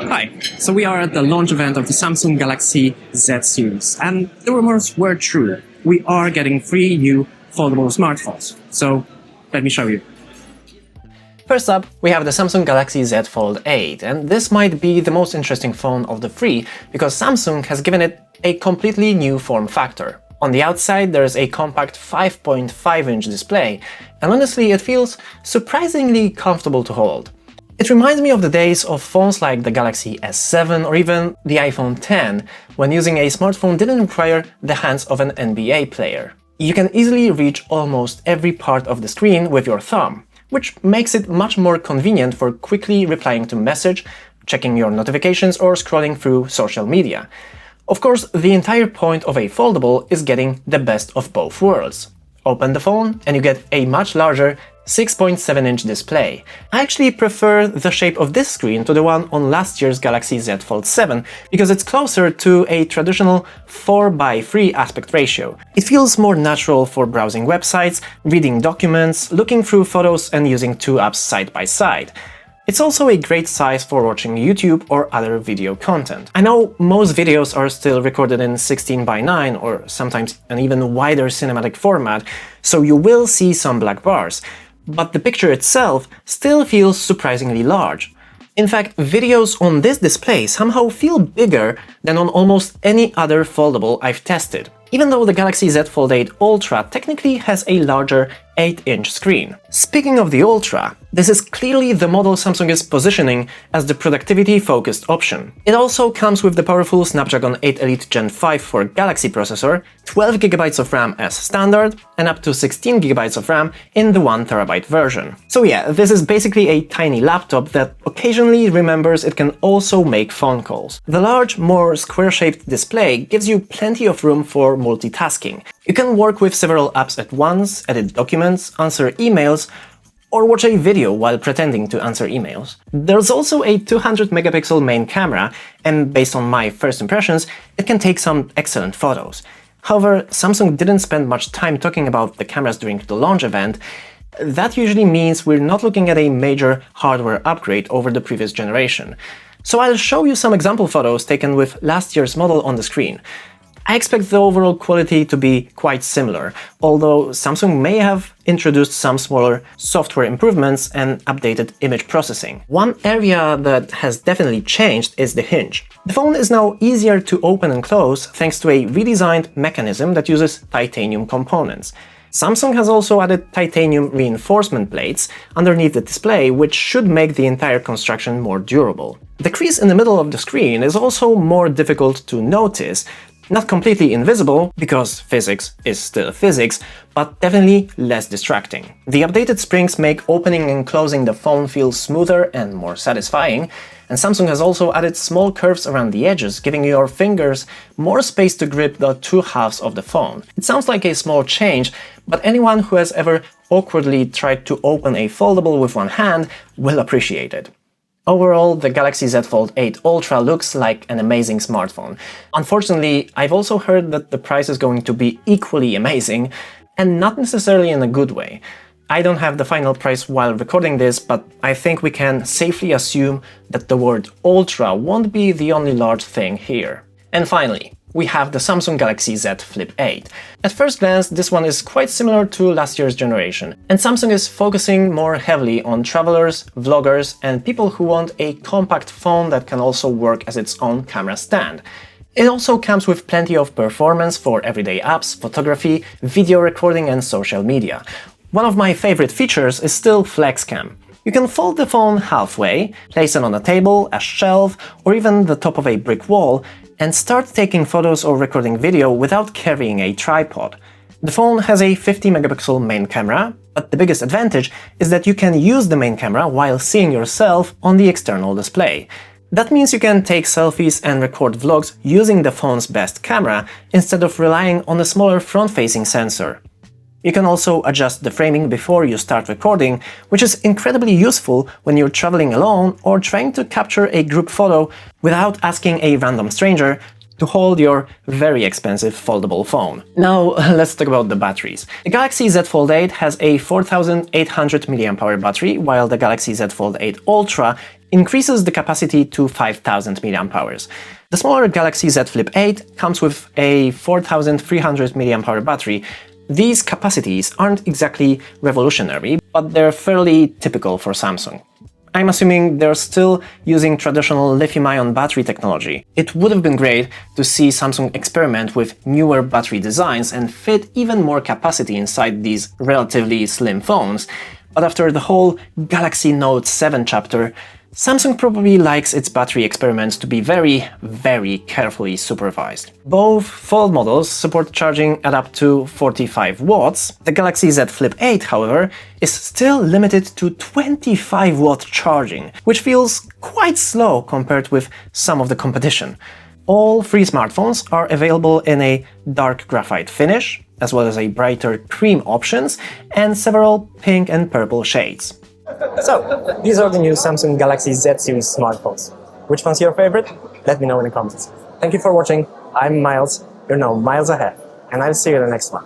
Hi, so we are at the launch event of the Samsung Galaxy Z series, and the rumors were true. We are getting 3 new foldable smartphones. So, let me show you. First up, we have the Samsung Galaxy Z Fold8, and this might be the most interesting phone of the 3 because Samsung has given it a completely new form factor. On the outside, there is a compact 5.5-inch display, and honestly, it feels surprisingly comfortable to hold. It reminds me of the days of phones like the Galaxy S7 or even the iPhone X, when using a smartphone didn't require the hands of an NBA player. You can easily reach almost every part of the screen with your thumb, which makes it much more convenient for quickly replying to message, checking your notifications, or scrolling through social media. Of course, the entire point of a foldable is getting the best of both worlds. Open the phone and you get a much larger 6.7-inch display. I actually prefer the shape of this screen to the one on last year's Galaxy Z Fold7 because it's closer to a traditional 4:3 aspect ratio. It feels more natural for browsing websites, reading documents, looking through photos, and using 2 apps side by side. It's also a great size for watching YouTube or other video content. I know most videos are still recorded in 16:9 or sometimes an even wider cinematic format, so you will see some black bars, but the picture itself still feels surprisingly large. In fact, videos on this display somehow feel bigger than on almost any other foldable I've tested, even though the Galaxy Z Fold8 Ultra technically has a larger 8-inch screen. Speaking of the Ultra, this is clearly the model Samsung is positioning as the productivity-focused option. It also comes with the powerful Snapdragon 8 Elite Gen 5 for Galaxy processor, 12GB of RAM as standard, and up to 16GB of RAM in the 1TB version. So yeah, this is basically a tiny laptop that occasionally remembers it can also make phone calls. The large, more square-shaped display gives you plenty of room for multitasking. You can work with several apps at once, edit documents, answer emails, or watch a video while pretending to answer emails. There's also a 200-megapixel main camera, and based on my first impressions, it can take some excellent photos. However, Samsung didn't spend much time talking about the cameras during the launch event. That usually means we're not looking at a major hardware upgrade over the previous generation. So I'll show you some example photos taken with last year's model on the screen. I expect the overall quality to be quite similar, although Samsung may have introduced some smaller software improvements and updated image processing. One area that has definitely changed is the hinge. The phone is now easier to open and close thanks to a redesigned mechanism that uses titanium components. Samsung has also added titanium reinforcement plates underneath the display, which should make the entire construction more durable. The crease in the middle of the screen is also more difficult to notice. Not completely invisible, because physics is still physics, but definitely less distracting. The updated springs make opening and closing the phone feel smoother and more satisfying, and Samsung has also added small curves around the edges, giving your fingers more space to grip the 2 halves of the phone. It sounds like a small change, but anyone who has ever awkwardly tried to open a foldable with one hand will appreciate it. Overall, the Galaxy Z Fold8 Ultra looks like an amazing smartphone. Unfortunately, I've also heard that the price is going to be equally amazing, and not necessarily in a good way. I don't have the final price while recording this, but I think we can safely assume that the word Ultra won't be the only large thing here. And finally, we have the Samsung Galaxy Z Flip8. At first glance, this one is quite similar to last year's generation, and Samsung is focusing more heavily on travelers, vloggers, and people who want a compact phone that can also work as its own camera stand. It also comes with plenty of performance for everyday apps, photography, video recording, and social media. One of my favorite features is still FlexCam. You can fold the phone halfway, place it on a table, a shelf, or even the top of a brick wall, and start taking photos or recording video without carrying a tripod. The phone has a 50-megapixel main camera, but the biggest advantage is that you can use the main camera while seeing yourself on the external display. That means you can take selfies and record vlogs using the phone's best camera instead of relying on a smaller front-facing sensor. You can also adjust the framing before you start recording, which is incredibly useful when you're traveling alone or trying to capture a group photo without asking a random stranger to hold your very expensive foldable phone. Now let's talk about the batteries. The Galaxy Z Fold8 has a 4800 mAh battery, while the Galaxy Z Fold8 Ultra increases the capacity to 5000 mAh. The smaller Galaxy Z Flip8 comes with a 4300 mAh battery. These capacities aren't exactly revolutionary, but they're fairly typical for Samsung. I'm assuming they're still using traditional lithium-ion battery technology. It would have been great to see Samsung experiment with newer battery designs and fit even more capacity inside these relatively slim phones, but after the whole Galaxy Note 7 chapter, Samsung probably likes its battery experiments to be very, very carefully supervised. Both Fold models support charging at up to 45 watts. The Galaxy Z Flip8, however, is still limited to 25-watt charging, which feels quite slow compared with some of the competition. All three smartphones are available in a dark graphite finish, as well as a brighter cream options, and several pink and purple shades. So, these are the new Samsung Galaxy Z series smartphones. Which one's your favorite? Let me know in the comments. Thank you for watching. I'm Miles. You're now miles ahead, and I'll see you in the next one.